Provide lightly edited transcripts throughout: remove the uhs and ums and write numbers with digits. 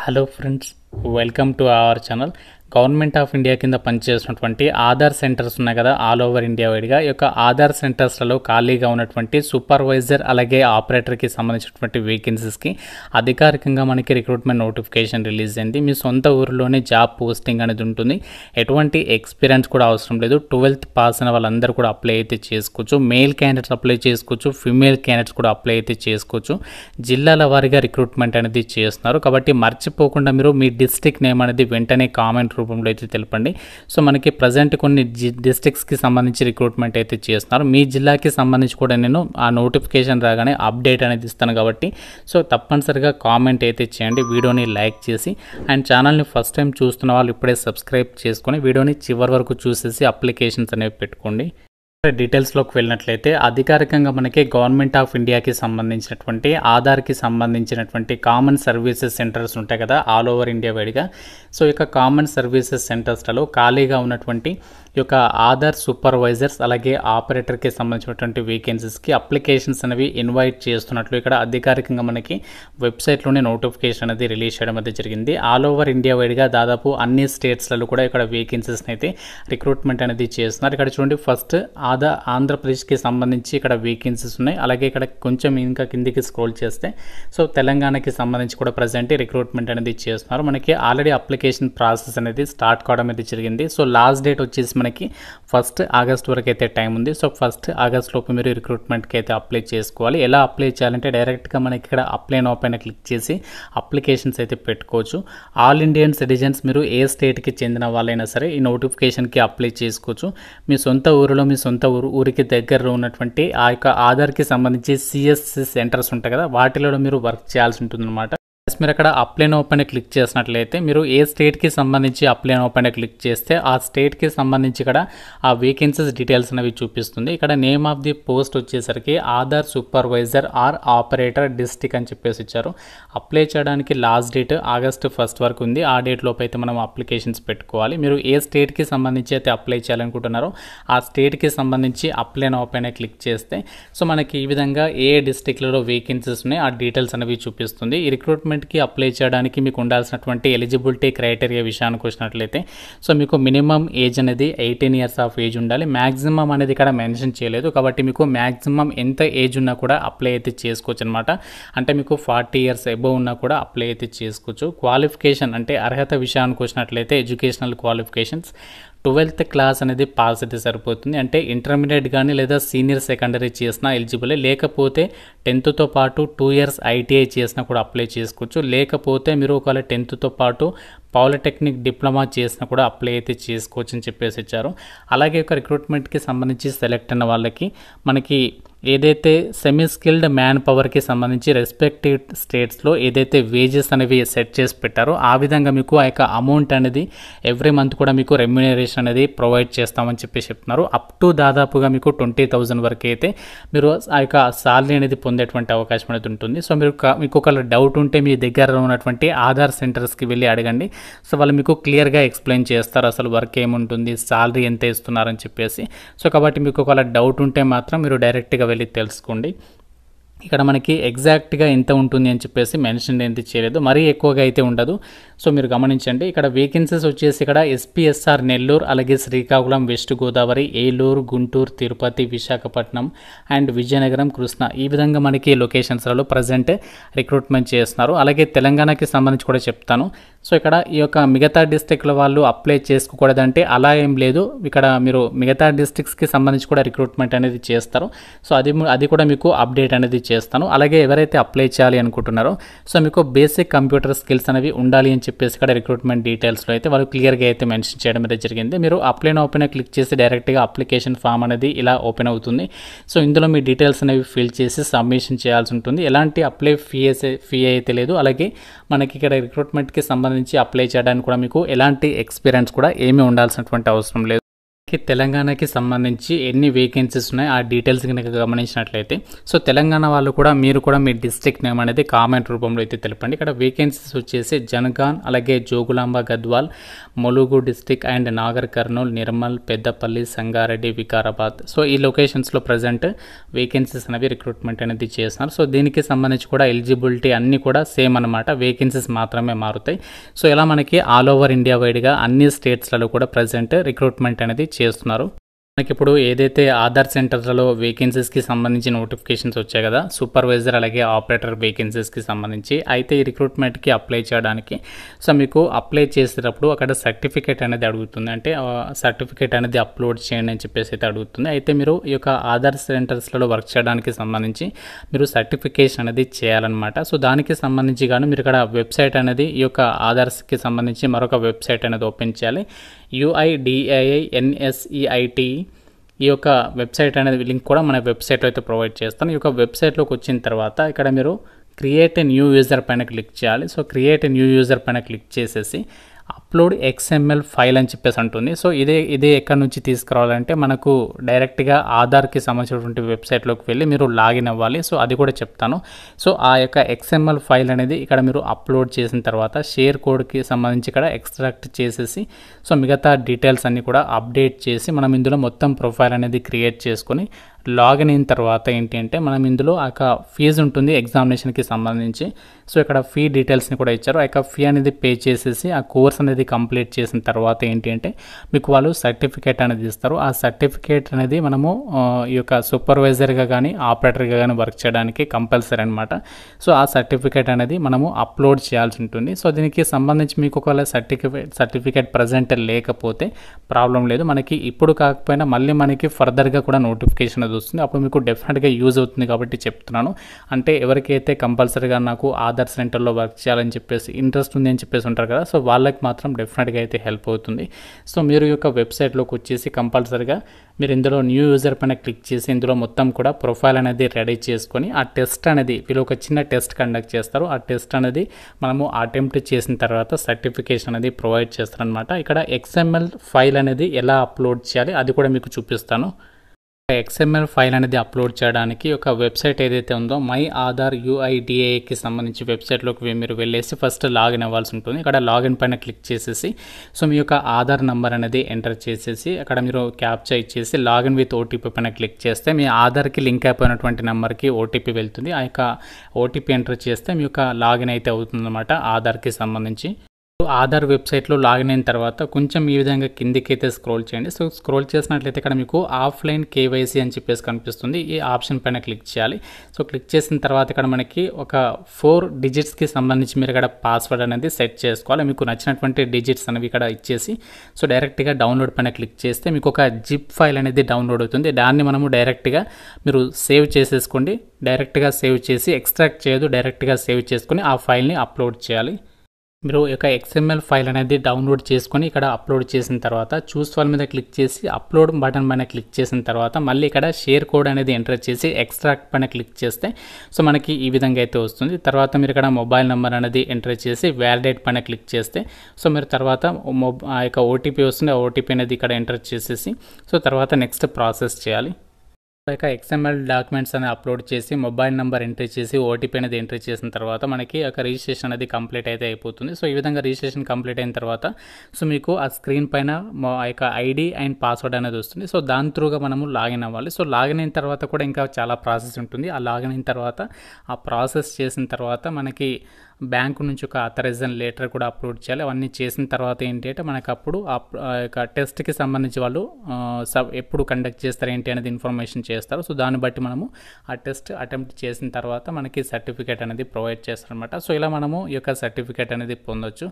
Hello friends, welcome to our channel. Government of India కింద పనిచేస్తున్నటువంటి Aadhaar centres ఉన్నాయి కదా, ఆల్ ఓవర్ ఇండియా వైడ్గా. ఈ యొక్క ఆధార్ సెంటర్స్లలో ఖాళీగా ఉన్నటువంటి సూపర్వైజర్ అలాగే ఆపరేటర్కి సంబంధించినటువంటి వేకెన్సీస్కి అధికారికంగా మనకి రిక్రూట్మెంట్ నోటిఫికేషన్ రిలీజ్ అయింది. మీ సొంత ఊరిలోనే జాబ్ పోస్టింగ్ అనేది ఉంటుంది. ఎటువంటి ఎక్స్పీరియన్స్ కూడా అవసరం లేదు. 12th పాస్ అయిన వాళ్ళందరూ కూడా అప్లై అయితే చేసుకోవచ్చు. మేల్ క్యాండిడేట్స్ అప్లై చేసుకోవచ్చు, ఫిమేల్ క్యాండిడేట్స్ కూడా అప్లై అయితే చేసుకోవచ్చు. జిల్లాల వారీగా రిక్రూట్మెంట్ అనేది చేస్తున్నారు కాబట్టి మర్చిపోకుండా మీరు మీ డిస్ట్రిక్ట్ నేమ్ అనేది వెంటనే కామెంట్ రూపంలో అయితే తెలపండి. సో మనకి ప్రజెంట్ కొన్ని డిస్ట్రిక్ట్స్కి సంబంధించి రిక్రూట్మెంట్ అయితే చేస్తున్నారు. మీ జిల్లాకి సంబంధించి కూడా నేను ఆ నోటిఫికేషన్ రాగానే అప్డేట్ అనేది ఇస్తాను కాబట్టి సో తప్పనిసరిగా కామెంట్ అయితే చేయండి, వీడియోని లైక్ చేసి. అండ్ ఛానల్ని ఫస్ట్ టైం చూస్తున్న వాళ్ళు ఇప్పుడే సబ్స్క్రైబ్ చేసుకొని వీడియోని చివరి వరకు చూసేసి అప్లికేషన్స్ అనేవి పెట్టుకోండి. డీటెయిల్స్లోకి వెళ్ళినట్లయితే అధికారికంగా మనకి గవర్నమెంట్ ఆఫ్ ఇండియాకి సంబంధించినటువంటి ఆధార్కి సంబంధించినటువంటి కామన్ సర్వీసెస్ సెంటర్స్ ఉంటాయి కదా, ఆల్ ఓవర్ ఇండియా వైడ్గా. సో ఈ యొక్క కామన్ సర్వీసెస్ సెంటర్స్లలో ఖాళీగా ఉన్నటువంటి ఈ యొక్క ఆధార్ సూపర్వైజర్స్ అలాగే ఆపరేటర్కి సంబంధించినటువంటి వేకెన్సీస్కి అప్లికేషన్స్ అనేవి ఇన్వైట్ చేస్తున్నట్లు ఇక్కడ అధికారికంగా మనకి వెబ్సైట్లోనే నోటిఫికేషన్ అనేది రిలీజ్ చేయడం అయితే జరిగింది. ఆల్ ఓవర్ ఇండియా వైడ్గా దాదాపు అన్ని స్టేట్స్లలో కూడా ఇక్కడ వేకెన్సీస్ని అయితే రిక్రూట్మెంట్ అనేది చేస్తున్నారు. ఇక్కడ చూడండి, ఫస్ట్ ఆంధ్రప్రదేశ్కి సంబంధించి ఇక్కడ వేకెన్సీస్ ఉన్నాయి. అలాగే ఇక్కడ కొంచెం ఇంకా కిందికి స్క్రోల్ చేస్తే సో తెలంగాణకి సంబంధించి కూడా ప్రజెంట్ రిక్రూట్మెంట్ అనేది చేస్తున్నారు. మనకి ఆల్రెడీ అప్లికేషన్ ప్రాసెస్ అనేది స్టార్ట్ కావడం అయితే జరిగింది. సో లాస్ట్ డేట్ వచ్చేసి మనకి 1st ఆగస్ట్ వరకు అయితే టైం ఉంది. సో 1st ఆగస్ట్ లోపు మీరు రిక్రూట్మెంట్కి అయితే అప్లై చేసుకోవాలి. ఎలా అప్లై చేయాలంటే డైరెక్ట్గా మనకి ఇక్కడ అప్లై నౌ పైన క్లిక్ చేసి అప్లికేషన్స్ అయితే పెట్టుకోవచ్చు. ఆల్ ఇండియన్ సిటిజన్స్ మీరు ఏ స్టేట్కి చెందిన వాళ్ళైనా సరే ఈ నోటిఫికేషన్కి అప్లై చేసుకోవచ్చు. మీ సొంత ఊరిలో మీ సొంత ఊరికి దగ్గరలో ఉన్నటువంటి ఆ యొక్క ఆధార్కి సంబంధించి సిఎస్సి సెంటర్స్ ఉంటాయి కదా, వాటిలో మీరు వర్క్ చేయాల్సి ఉంటుందన్నమాట. మీరు అక్కడ అప్లై నౌ పైన క్లిక్ చేసినట్లయితే మీరు ఏ స్టేట్కి సంబంధించి అప్లై నౌ పైన క్లిక్ చేస్తే ఆ స్టేట్కి సంబంధించి ఇక్కడ ఆ వేకెన్సీస్ డీటెయిల్స్ అనేవి చూపిస్తుంది. ఇక్కడ నేమ్ ఆఫ్ ది పోస్ట్ వచ్చేసరికి Aadhaar supervisor are operator district అని చెప్పేసి ఇచ్చారు. అప్లై చేయడానికి లాస్ట్ డేట్ ఆగస్ట్ 1 వరకు ఉంది. ఆ డేట్ లోపు అయితే మనం అప్లికేషన్స్ పెట్టుకోవాలి. మీరు ఏ స్టేట్కి సంబంధించి అయితే అప్లై చేయాలనుకుంటున్నారో ఆ స్టేట్కి సంబంధించి అప్లై నౌ పైన క్లిక్ చేస్తే సో మనకి ఈ విధంగా ఏ డిస్ట్రిక్ట్లలో వేకెన్సీస్ ఉన్నాయి ఆ డీటెయిల్స్ అనేవి చూపిస్తుంది. ఈ రిక్రూట్మెంట్ అప్లై చేయడానికి మీకు ఉండాల్సినటువంటి ఎలిజిబిలిటీ క్రైటీరియా విషయానికి వచ్చినట్లయితే సో మీకు మినిమం ఏజ్ అనేది 18 ఇయర్స్ ఆఫ్ ఏజ్ ఉండాలి. మ్యాక్సిమం అనేది ఇక్కడ మెన్షన్ చేయలేదు కాబట్టి మీకు మ్యాక్సిమం ఎంత ఏజ్ ఉన్నా కూడా అప్లై అయితే చేసుకోవచ్చు అనమాట. అంటే మీకు 40 ఇయర్స్ అబోవ్ ఉన్నా కూడా అప్లై అయితే చేసుకోవచ్చు. క్వాలిఫికేషన్ అంటే అర్హత విషయానికి వచ్చినట్లయితే ఎడ్యుకేషనల్ క్వాలిఫికేషన్స్ 12th క్లాస్ అనేది పాస్ అయితే సరిపోతుంది. అంటే ఇంటర్మీడియట్ కానీ లేదా సీనియర్ సెకండరీ చేసినా ఎలిజిబుల్, లేకపోతే 10th పాటు 2 ఇయర్స్ ఐటీఐ చేసినా కూడా అప్లై చేసుకోవచ్చు. లేకపోతే మీరు ఒకవేళ 10th పాటు పాలిటెక్నిక్ డిప్లొమా చేసినా కూడా అప్లై అయితే చేసుకోవచ్చు అని చెప్పేసి ఇచ్చారు. అలాగే ఒక రిక్రూట్మెంట్కి సంబంధించి సెలెక్ట్ అయిన వాళ్ళకి మనకి ఏదైతే సెమీ స్కిల్డ్ మ్యాన్ పవర్కి సంబంధించి రెస్పెక్టివ్ స్టేట్స్లో ఏదైతే వేజెస్ అనేవి సెట్ చేసి పెట్టారో ఆ విధంగా మీకు ఆ యొక్క అమౌంట్ అనేది ఎవ్రీ మంత్ కూడా మీకు రెమ్యునరేషన్ అనేది ప్రొవైడ్ చేస్తామని చెప్పేసి చెప్తున్నారు. అప్ టు దాదాపుగా మీకు 20,000 వరకు అయితే మీరు ఆ యొక్క సాలరీ అనేది పొందేటువంటి అవకాశం అనేది ఉంటుంది. సో మీకు ఒక డౌట్ ఉంటే మీ దగ్గర ఉన్నటువంటి ఆధార్ సెంటర్స్కి వెళ్ళి అడగండి. సో వాళ్ళు మీకు క్లియర్గా ఎక్స్ప్లెయిన్ చేస్తారు అసలు వర్క్ ఏముంటుంది, సాలరీ ఎంత ఇస్తున్నారని చెప్పేసి. సో కాబట్టి మీకు ఒకవేళ డౌట్ ఉంటే మాత్రం మీరు డైరెక్ట్గా వెళ్ళి తెలుసుకోండి. ఇక్కడ మనకి ఎగ్జాక్ట్గా ఎంత ఉంటుంది అని చెప్పేసి మెన్షన్ అయితే చేయలేదు, మరీ ఎక్కువగా అయితే ఉండదు. సో మీరు గమనించండి, ఇక్కడ వేకెన్సీస్ వచ్చేసి ఇక్కడ ఎస్పీఎస్ఆర్ నెల్లూరు, అలాగే శ్రీకాకుళం, వెస్ట్ గోదావరి, ఏలూరు, గుంటూరు, తిరుపతి, విశాఖపట్నం అండ్ విజయనగరం, కృష్ణ, ఈ విధంగా మనకి లొకేషన్స్లలో ప్రజెంట్ రిక్రూట్మెంట్ చేస్తున్నారు. అలాగే తెలంగాణకి సంబంధించి కూడా చెప్తాను. సో ఇక్కడ ఈ యొక్క మిగతా డిస్ట్రిక్ట్ల వాళ్ళు అప్లై చేసుకోకూడదంటే అలా ఏం లేదు. ఇక్కడ మీరు మిగతా డిస్ట్రిక్ట్స్కి సంబంధించి కూడా రిక్రూట్మెంట్ అనేది చేస్తారు. సో అది కూడా మీకు అప్డేట్ అనేది చేస్తాను. అలాగే ఎవరైతే అప్లై చేయాలి అనుకుంటున్నారో సో మీకు బేసిక్ కంప్యూటర్ స్కిల్స్ అనేవి ఉండాలి అని చెప్పేసి ఇక్కడ రిక్రూట్మెంట్ డీటెయిల్స్లో అయితే వాళ్ళు క్లియర్గా అయితే మెన్షన్ చేయడం అయితే జరిగింది. మీరు అప్లై నౌ పైన క్లిక్ చేసి డైరెక్ట్గా అప్లికేషన్ ఫామ్ అనేది ఇలా ఓపెన్ అవుతుంది. సో ఇందులో మీ డీటెయిల్స్ అనేవి ఫిల్ చేసి సబ్మిషన్ చేయాల్సి ఉంటుంది. ఎలాంటి అప్లై ఫీ అయితే లేదు. అలాగే మనకి ఇక్కడ రిక్రూట్మెంట్కి సంబంధించి అప్లై చేయడానికి కూడా మీకు ఎలాంటి ఎక్స్పీరియన్స్ కూడా ఏమీ ఉండాల్సినటువంటి అవసరం లేదు. తెలంగాణకి సంబంధించి ఎన్ని వేకెన్సీస్ ఉన్నాయి ఆ డీటెయిల్స్ కనుక గమనించినట్లయితే సో తెలంగాణ వాళ్ళు కూడా మీరు కూడా మీ డిస్ట్రిక్ట్ నేమ్ అనేది కామెంట్ రూపంలో అయితే తెలపండి. ఇక్కడ వేకెన్సీస్ వచ్చేసి జనగాన్, అలాగే Jogulamba Gadwal, Mulugu district and Nagar Kurnool, Nirmal, Peddapalli, Sangareddy, Vikarabad. So ఈ లొకేషన్స్లో ప్రజెంట్ వేకెన్సీస్ అనేవి రిక్రూట్మెంట్ అనేది చేస్తున్నారు. సో దీనికి సంబంధించి కూడా ఎలిజిబిలిటీ అన్నీ కూడా సేమ్ అనమాట, వేకెన్సీస్ మాత్రమే మారుతాయి. సో ఇలా మనకి ఆల్ ఓవర్ ఇండియా వైడ్గా అన్ని స్టేట్స్లలో కూడా ప్రజెంట్ రిక్రూట్మెంట్ అనేది చేస్తున్నారు. మనకి ఇప్పుడు ఏదైతే ఆధార్ సెంటర్లలో వేకెన్సీస్కి సంబంధించి నోటిఫికేషన్స్ వచ్చాయి కదా, సూపర్వైజర్ అలాగే ఆపరేటర్ వేకెన్సీస్కి సంబంధించి, అయితే ఈ రిక్రూట్మెంట్కి అప్లై చేయడానికి సో మీకు అప్లై చేసేటప్పుడు అక్కడ సర్టిఫికేట్ అనేది అడుగుతుంది. అంటే సర్టిఫికేట్ అనేది అప్లోడ్ చేయండి అని చెప్పేసి అయితే అడుగుతుంది. అయితే మీరు ఈ యొక్క ఆధార్ సెంటర్స్లలో వర్క్ చేయడానికి సంబంధించి మీరు సర్టిఫికేషన్ అనేది చేయాలన్నమాట. సో దానికి సంబంధించి కానీ మీరు ఇక్కడ వెబ్సైట్ అనేది ఈ యొక్క ఆధార్స్కి సంబంధించి మరొక వెబ్సైట్ అనేది ఓపెన్ చేయాలి. UIDAINSEIT ఈ యొక్క వెబ్సైట్ అనేది లింక్ కూడా మన వెబ్సైట్లో అయితే ప్రొవైడ్ చేస్తాను. ఈ యొక్క వెబ్సైట్లోకి వచ్చిన తర్వాత ఇక్కడ మీరు క్రియేట్ ఎ న్యూ యూజర్ పైన క్లిక్ చేయాలి. So create a new user పైన క్లిక్ చేసేసి అప్లోడ్ XML ఫైల్ అని చెప్పేసి అంటుంది. సో ఇదే ఎక్కడి నుంచి తీసుకురావాలంటే మనకు డైరెక్ట్గా ఆధార్కి సంబంధించినటువంటి వెబ్సైట్లోకి వెళ్ళి మీరు లాగిన్ అవ్వాలి. సో అది కూడా చెప్తాను. సో ఆ యొక్క XML ఫైల్ అనేది ఇక్కడ మీరు అప్లోడ్ చేసిన తర్వాత షేర్ కోడ్కి సంబంధించి ఇక్కడ ఎక్స్ట్రాక్ట్ చేసేసి సో మిగతా డీటెయిల్స్ అన్నీ కూడా అప్డేట్ చేసి మనం ఇందులో మొత్తం ప్రొఫైల్ అనేది క్రియేట్ చేసుకొని లాగిన్ అయిన తర్వాత ఏంటి అంటే మనం ఇందులో ఆ యొక్క ఫీజు ఉంటుంది ఎగ్జామినేషన్కి సంబంధించి. సో ఇక్కడ ఫీ డీటెయిల్స్ని కూడా ఇచ్చారు. ఆ యొక్క ఫీ అనేది పే చేసేసి ఆ కోర్స్ అనేది కంప్లీట్ చేసిన తర్వాత ఏంటి అంటే మీకు వాళ్ళు సర్టిఫికేట్ అనేది ఇస్తారు. ఆ సర్టిఫికేట్ అనేది మనము ఈ యొక్క సూపర్వైజర్గా కానీ ఆపరేటర్గా కానీ వర్క్ చేయడానికి కంపల్సరీ అనమాట. సో ఆ సర్టిఫికేట్ అనేది మనము అప్లోడ్ చేయాల్సి ఉంటుంది. సో దీనికి సంబంధించి మీకు ఒకవేళ సర్టిఫికేట్ ప్రజెంట్ లేకపోతే ప్రాబ్లం లేదు, మనకి ఇప్పుడు కాకపోయినా మళ్ళీ మనకి ఫర్దర్గా కూడా నోటిఫికేషన్ అది వస్తుంది, అప్పుడు మీకు డెఫినెట్గా యూజ్ అవుతుంది కాబట్టి చెప్తున్నాను. అంటే ఎవరికైతే కంపల్సరీగా నాకు ఆధార్ సెంటర్లో వర్క్ చేయాలని చెప్పేసి ఇంట్రెస్ట్ ఉంది అని చెప్పేసి ఉంటారు కదా, సో వాళ్ళకి మాత్రం డెఫినెట్గా అయితే హెల్ప్ అవుతుంది. సో మీరు ఈ యొక్క వెబ్సైట్లోకి వచ్చేసి కంపల్సరీగా మీరు ఇందులో న్యూ యూజర్ పైన క్లిక్ చేసి ఇందులో మొత్తం కూడా ప్రొఫైల్ అనేది రెడీ చేసుకొని ఆ టెస్ట్ అనేది వీళ్ళు ఒక చిన్న టెస్ట్ కండక్ట్ చేస్తారు. ఆ టెస్ట్ అనేది మనము అటెంప్ట్ చేసిన తర్వాత సర్టిఫికేషన్ అనేది ప్రొవైడ్ చేస్తారనమాట. ఇక్కడ XML ఫైల్ అనేది ఎలా అప్లోడ్ చేయాలి అది కూడా మీకు చూపిస్తాను. XML ఫైల్ అనేది అప్లోడ్ చేయడానికి ఒక వెబ్సైట్ ఏదైతే ఉందో మై ఆధార్ UIDAIకి సంబంధించి వెబ్సైట్లోకి మీరు వెళ్ళేసి ఫస్ట్ లాగిన్ అవ్వాల్సి ఉంటుంది. ఇక్కడ లాగిన్ పైన క్లిక్ చేసేసి సో మీ యొక్క ఆధార్ నెంబర్ అనేది ఎంటర్ చేసేసి అక్కడ మీరు క్యాప్చా ఇచ్చేసి లాగిన్ విత్ OTP పైన క్లిక్ చేస్తే మీ ఆధార్కి లింక్ అయిపోయినటువంటి నెంబర్కి OTP వెళ్తుంది. ఆ యొక్క OTP ఎంటర్ చేస్తే మీ యొక్క లాగిన్ అయితే అవుతుందన్నమాట ఆధార్కి సంబంధించి. ఆధార్ వెబ్సైట్లో లాగిన్ అయిన తర్వాత కొంచెం ఈ విధంగా కిందికి అయితే స్క్రోల్ చేయండి. సో స్క్రోల్ చేసినట్లయితే ఇక్కడ మీకు ఆఫ్లైన్ KYC అని చెప్పేసి కనిపిస్తుంది. ఈ ఆప్షన్ పైన క్లిక్ చేయాలి. సో క్లిక్ చేసిన తర్వాత ఇక్కడ మనకి ఒక 4 డిజిట్స్కి సంబంధించి మీరు ఇక్కడ పాస్వర్డ్ అనేది సెట్ చేసుకోవాలి. మీకు నచ్చినటువంటి డిజిట్స్ అనేవి ఇక్కడ ఇచ్చేసి సో డైరెక్ట్గా డౌన్లోడ్ పైన క్లిక్ చేస్తే మీకు ఒక జిప్ ఫైల్ అనేది డౌన్లోడ్ అవుతుంది. దాన్ని మనము డైరెక్ట్గా మీరు సేవ్ చేసేసుకోండి. డైరెక్ట్గా సేవ్ చేసి ఎక్స్ట్రాక్ట్ చేయదు, డైరెక్ట్గా సేవ్ చేసుకొని ఆ ఫైల్ని అప్లోడ్ చేయాలి. మీరు యొక్క XML ఫైల్ అనేది డౌన్లోడ్ చేసుకొని ఇక్కడ అప్లోడ్ చేసిన తర్వాత చూస్ ఫైల్ మీద క్లిక్ చేసి అప్లోడ్ బటన్ పైన క్లిక్ చేసిన తర్వాత మళ్ళీ ఇక్కడ షేర్ కోడ్ అనేది ఎంటర్ చేసి ఎక్స్ట్రాక్ట్ పైన క్లిక్ చేస్తే సో మనకి ఈ విధంగా అయితే వస్తుంది. తర్వాత మీరు ఇక్కడ మొబైల్ నెంబర్ అనేది ఎంటర్ చేసి వ్యాలిడేట్ పైన క్లిక్ చేస్తే సో మీరు తర్వాత ఆ యొక్క OTP వస్తుంది. ఆ OTP అనేది ఇక్కడ ఎంటర్ చేసేసి సో తర్వాత నెక్స్ట్ ప్రాసెస్ చేయాలి. ఇక XML డాక్యుమెంట్స్ అనేది అప్లోడ్ చేసి మొబైల్ నెంబర్ ఎంట్రీ చేసి OTP అనేది ఎంట్రీ చేసిన తర్వాత మనకి ఒక రిజిస్ట్రేషన్ అనేది కంప్లీట్ అయితే అయిపోతుంది. సో ఈ విధంగా రిజిస్ట్రేషన్ కంప్లీట్ అయిన తర్వాత సో మీకు ఆ స్క్రీన్ పైన ఆ యొక్క ID అండ్ పాస్వర్డ్ అనేది వస్తుంది. సో దాని త్రూగా మనము లాగిన్ అవ్వాలి. సో లాగిన్ అయిన తర్వాత కూడా ఇంకా చాలా ప్రాసెస్ ఉంటుంది. ఆ లాగిన్ అయిన తర్వాత ఆ ప్రాసెస్ చేసిన తర్వాత మనకి బ్యాంకు నుంచి ఒక అథరైజేషన్ లెటర్ కూడా అప్లోడ్ చేయాలి. అవన్నీ చేసిన తర్వాత ఏంటి అంటే మనకు అప్పుడు ఆ యొక్క టెస్ట్కి సంబంధించి వాళ్ళు ఎప్పుడు కండక్ట్ చేస్తారు ఏంటి అనేది ఇన్ఫర్మేషన్ చేస్తారు. సో దాన్ని బట్టి మనము ఆ టెస్ట్ అటెంప్ట్ చేసిన తర్వాత మనకి సర్టిఫికేట్ అనేది ప్రొవైడ్ చేస్తారనమాట. సో ఇలా మనము ఈ యొక్క సర్టిఫికేట్ అనేది పొందొచ్చు.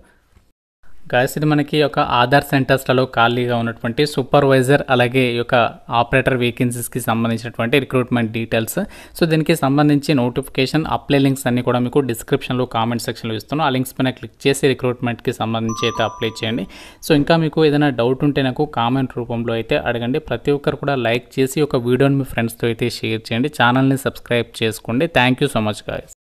గాయస్ ఇది మనకి ఒక ఆధార్ సెంటర్స్లలో ఖాళీగా ఉన్నటువంటి సూపర్వైజర్ అలాగే ఈ యొక్క ఆపరేటర్ వేకెన్సీస్కి సంబంధించినటువంటి రిక్రూట్మెంట్ డీటెయిల్స్. సో దీనికి సంబంధించి నోటిఫికేషన్ అప్లై లింక్స్ అన్ని కూడా మీకు డిస్క్రిప్షన్లో కామెంట్ సెక్షన్లో ఇస్తాను. ఆ లింక్స్ పైన క్లిక్ చేసి రిక్రూట్మెంట్కి సంబంధించి అయితే అప్లై చేయండి. సో ఇంకా మీకు ఏదైనా డౌట్ ఉంటే నాకు కామెంట్ రూపంలో అయితే అడగండి. ప్రతి ఒక్కరు కూడా లైక్ చేసి ఒక వీడియోని మీ ఫ్రెండ్స్తో అయితే షేర్ చేయండి. ఛానల్ని సబ్స్క్రైబ్ చేసుకోండి. Thank you so much guys.